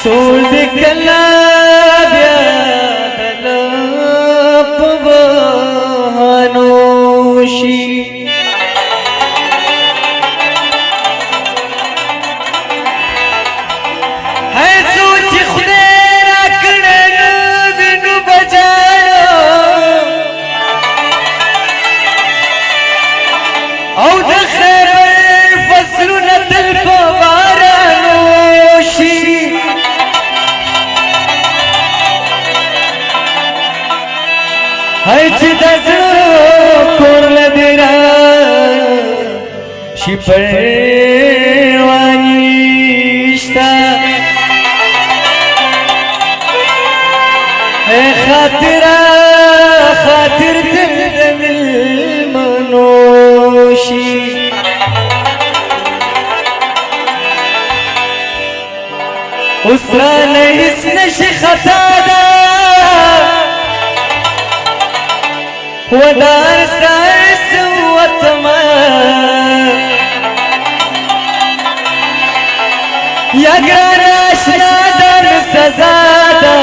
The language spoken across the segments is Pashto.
سود کلا بیا دلپ بہانوشی ہے سوچ خدے راکڑن بینو بجایا او دخیر فصل ندل بارانوشی ہے چی دزلو کور لدیرا شی پروانیشتا ہے خاطر دل دل منوشی اسرا نیس نشی خطا دا ودار سارس وطما یا گراش نادر سزادا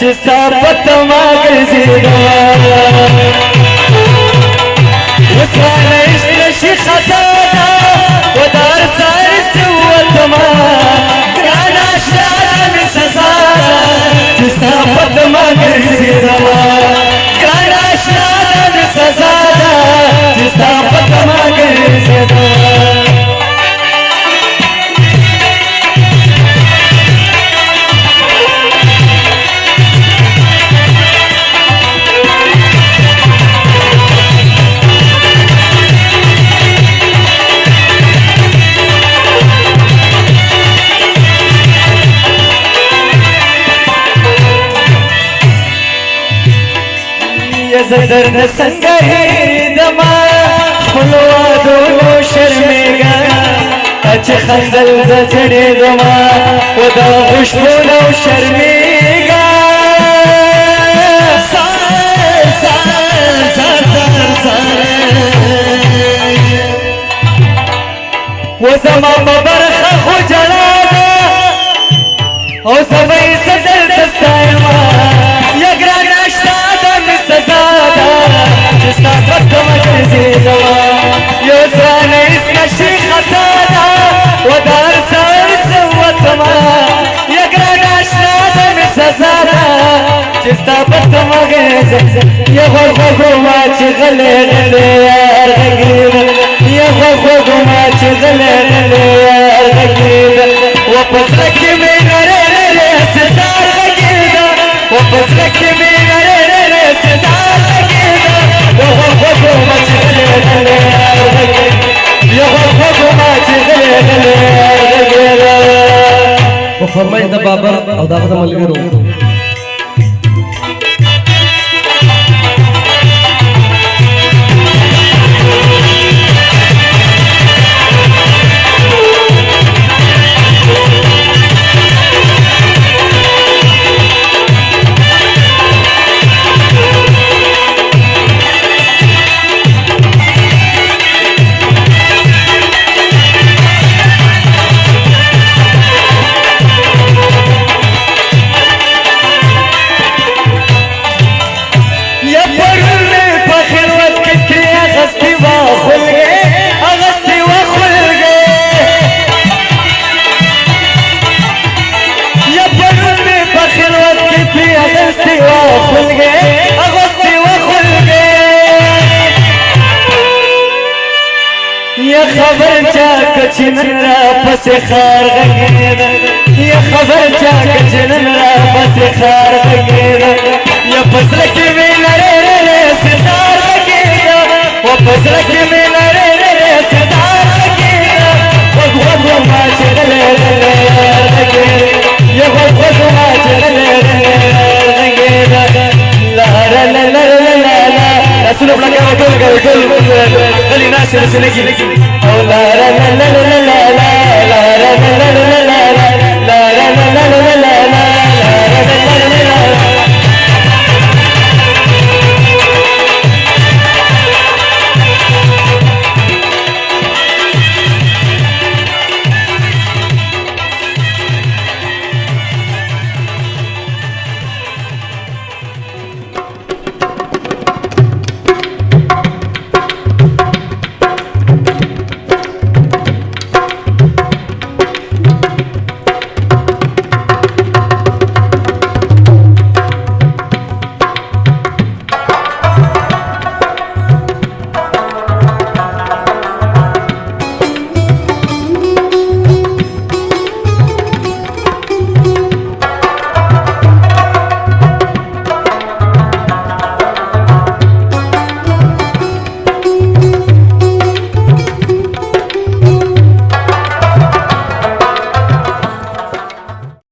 چستا پتما گزیدا وسوانا اشترشی خطادا ودار سارس وطما گراش نادر سزادا چستا پتما گزیدا سزادا جستا پتما گرزدا زدر سنگهی دما خلوا دونو شرمیگا اچ خندل زجڑی دما ودا خوشبونو شرمیگا سار سار سار سار وزما مبرخ خجلانا او سبای صدر دستایما یگران سزادا جستا فتما گرزیدا یوزان اسنا شی خطادا ودار سارس وطما یگران اشنادن سزادا جستا فتما گرزیدا یغو خوگوما چی غلی غلی یار غگید یغو خوگوما چی غلی غلی یار غگید وپس رکی میں نرے نرے ستار غگید وپس رکی میں نرے نرے ستار غگید یغو خوگوما چی غلی غلی یار غگید یغو خوگوما چی غلی غلی یار غگید وفرمائن دا بابا او دا غدا ملگرو خبر چاک چنن را پس خار غگید یا خبر چاک چنن را پس خار غگید یا پس رکی میں نرے رے ستار غگید و پس رکی میں نرے رے ستار غگید وگو ما چغلے غگید یا وگو ما چغلے غگید کوي ټول غلي ناس رسنګي او لا لا لا لا